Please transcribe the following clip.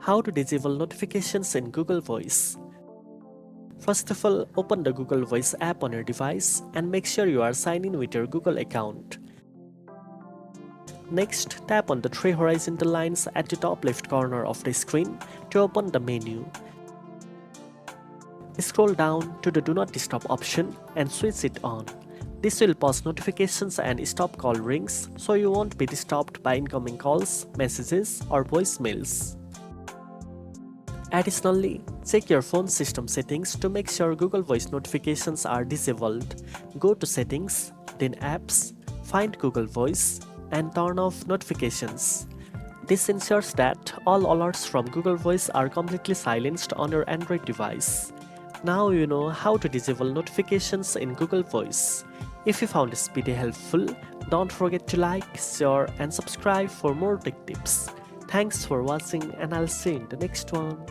How to disable notifications in Google Voice. First of all, open the Google Voice app on your device and make sure you are signed in with your Google account. Next, tap on the three horizontal lines at the top left corner of the screen to open the menu. Scroll down to the Do Not Disturb option and switch it on. This will pause notifications and stop call rings, so you won't be disturbed by incoming calls, messages, or voicemails. Additionally, check your phone system settings to make sure Google Voice notifications are disabled. Go to Settings, then Apps, find Google Voice, and turn off notifications. This ensures that all alerts from Google Voice are completely silenced on your Android device. Now you know how to disable notifications in Google Voice. If you found this video helpful, don't forget to like, share, and subscribe for more tech tips. Thanks for watching, and I'll see you in the next one.